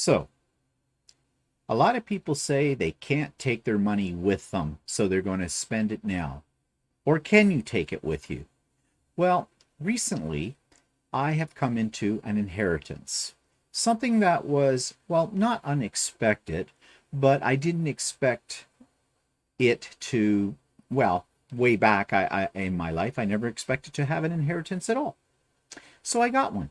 So, a lot of people say they can't take their money with them, so they're going to spend it now. Or can you take it with you? Well, recently I have come into an inheritance. Something that was, well, not unexpected, but I didn't expect it to, well, way back in my life, I never expected to have an inheritance at all. So I got one.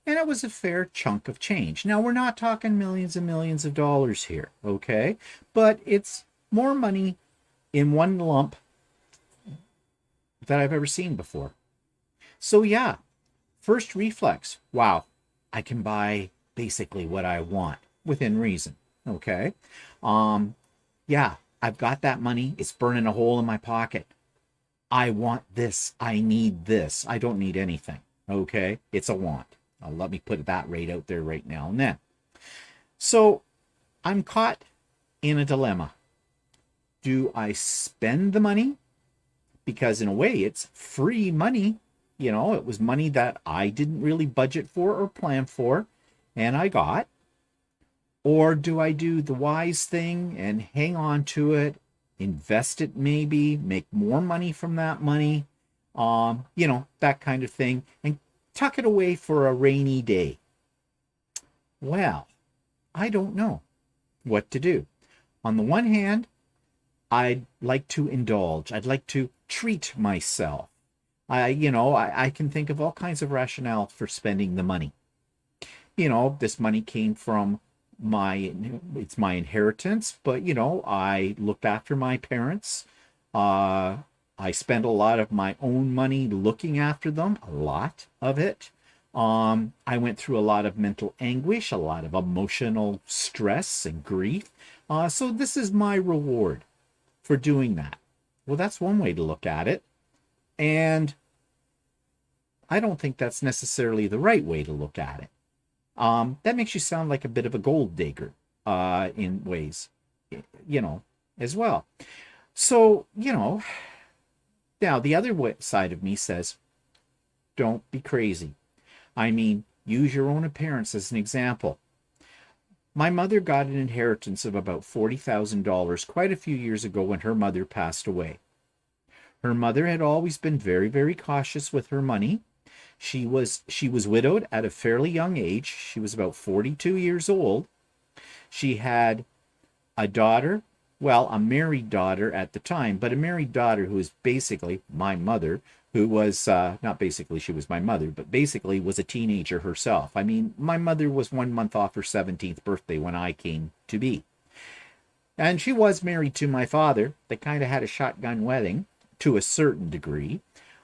And it was a fair chunk of change. Now, we're not talking millions and millions of dollars here, okay? But it's more money in one lump that I've ever seen before. So, yeah, first reflex, wow, I can buy basically what I want within reason, okay? Um, yeah, I've got that money. It's burning a hole in my pocket. I want this. I need this. I don't need anything, okay? It's a want. Let me put that right out there right now and then. So I'm caught in a dilemma. Do I spend the money? Because in a way, it's free money. You know, it was money that I didn't really budget for or plan for, and I got. Or do I do the wise thing and hang on to it, invest it maybe, make more money from that money, that kind of thing, and tuck it away for a rainy day? Well, I don't know what to do. On the one hand, I'd like to indulge. I'd like to treat myself. I can think of all kinds of rationale for spending the money. This money came from it's my inheritance, but I looked after my parents. I spent a lot of my own money looking after them, a lot of it. I went through a lot of mental anguish, a lot of emotional stress and grief. So this is my reward for doing that. Well, that's one way to look at it. And I don't think that's necessarily the right way to look at it. That makes you sound like a bit of a gold digger in ways, as well. So, now the other side of me says, don't be crazy. I mean, use your own appearance as an example. My mother got an inheritance of about $40,000 quite a few years ago when her mother passed away. Her mother had always been very, very cautious with her money. She was widowed at a fairly young age. She was about 42 years old. She had a daughter, well, a married daughter at the time, but a married daughter who was basically my mother, who was not basically she was my mother, but basically was a teenager herself. I mean, my mother was 1 month off her 17th birthday when I came to be. And she was married to my father. They kind of had a shotgun wedding to a certain degree.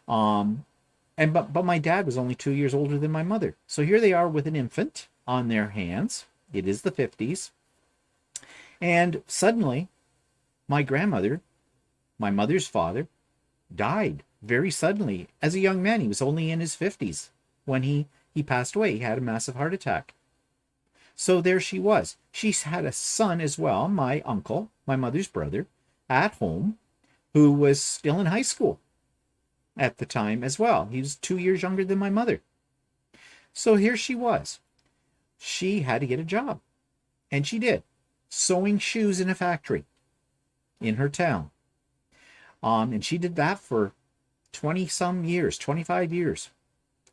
But my dad was only 2 years older than my mother. So here they are with an infant on their hands. It is the 50s. And suddenly, my grandmother, my mother's father, died very suddenly as a young man. He was only in his 50s when he passed away. He had a massive heart attack. So there she was. She's had a son as well, my uncle, my mother's brother, at home, who was still in high school at the time as well. He was 2 years younger than my mother. So here she was. She had to get a job. And she did. Sewing shoes in a factory in her town. And she did that for 20 some years, 25 years.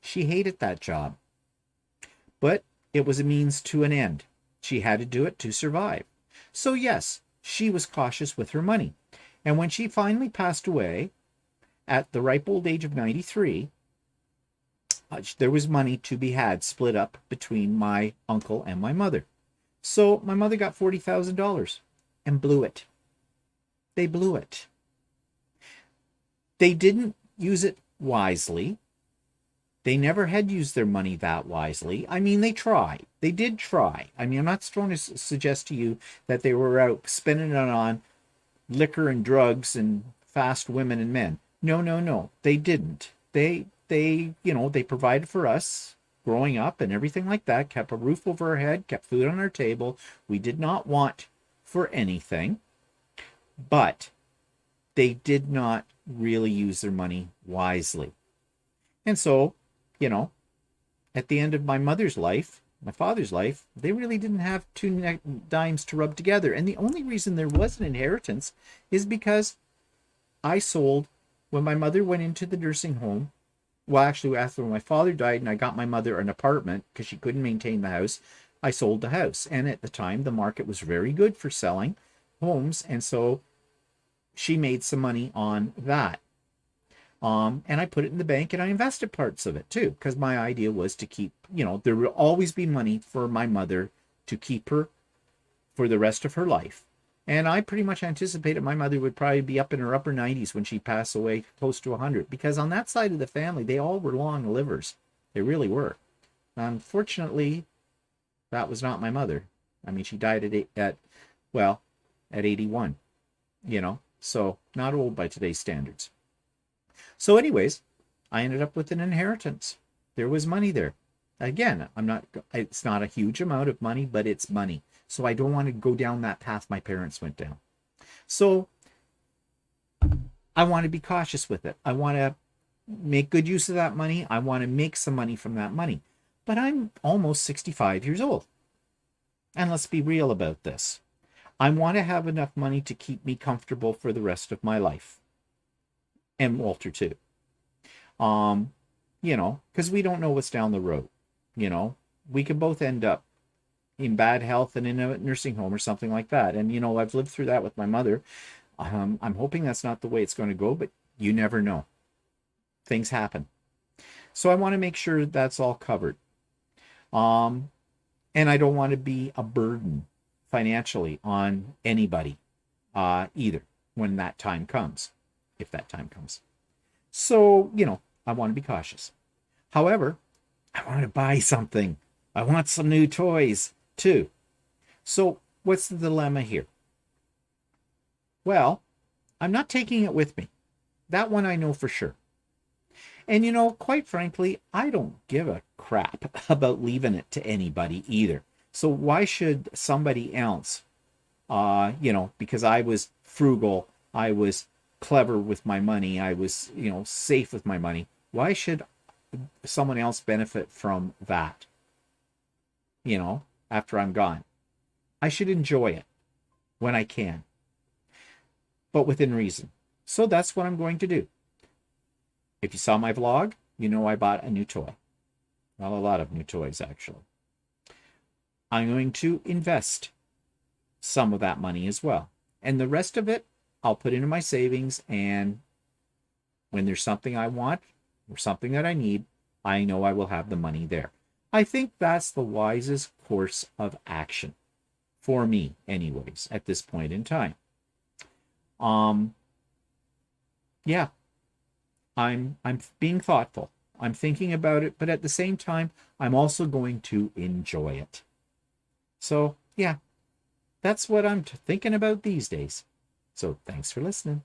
She hated that job. But it was a means to an end. She had to do it to survive. So yes, she was cautious with her money. And when she finally passed away at the ripe old age of 93, there was money to be had split up between my uncle and my mother. So my mother got $40,000 and blew it. They blew it. They didn't use it wisely. They never had used their money that wisely. I mean, they tried. They did try. I mean, I'm not trying to suggest to you that they were out spending it on liquor and drugs and fast women and men. No, no, no. They didn't. They provided for us growing up and everything like that, kept a roof over our head, kept food on our table. We did not want for anything, but they did not really use their money wisely. And so, at the end of my mother's life, my father's life, they really didn't have two dimes to rub together. And the only reason there was an inheritance is because I sold when my mother went into the nursing home. Well, actually, after my father died and I got my mother an apartment because she couldn't maintain the house, I sold the house. And at the time, the market was very good for selling homes. And so she made some money on that. And I put it in the bank and I invested parts of it too, because my idea was to keep, there will always be money for my mother to keep her for the rest of her life. And I pretty much anticipated my mother would probably be up in her upper 90s when she passed away, close to 100, because on that side of the family, they all were long livers. They really were. Unfortunately, that was not my mother. I mean, she died at 81, so not old by today's standards. So anyways, I ended up with an inheritance. There was money there. Again, it's not a huge amount of money, but it's money. So I don't want to go down that path my parents went down. So I want to be cautious with it. I want to make good use of that money. I want to make some money from that money. But I'm almost 65 years old. And let's be real about this. I want to have enough money to keep me comfortable for the rest of my life. And Walter too. Because we don't know what's down the road. We can both end up in bad health and in a nursing home or something like that. And, I've lived through that with my mother. I'm hoping that's not the way it's going to go, but you never know. Things happen. So I want to make sure that's all covered. And I don't want to be a burden financially on anybody either when that time comes, if that time comes. So, I want to be cautious. However, I want to buy something. I want some new toys too. So what's the dilemma here? Well, I'm not taking it with me. That one I know for sure. And quite frankly, I don't give a crap about leaving it to anybody either. So why should somebody else, because I was frugal, I was clever with my money, I was, safe with my money, why should someone else benefit from that, after I'm gone? I should enjoy it when I can, but within reason. So that's what I'm going to do. If you saw my vlog, I bought a new toy. Well, a lot of new toys, actually. I'm going to invest some of that money as well. And the rest of it, I'll put into my savings. And when there's something I want or something that I need, I know I will have the money there. I think that's the wisest course of action for me, anyways, at this point in time. Yeah, I'm being thoughtful. I'm thinking about it, but at the same time, I'm also going to enjoy it. So, yeah, that's what I'm thinking about these days. So, thanks for listening.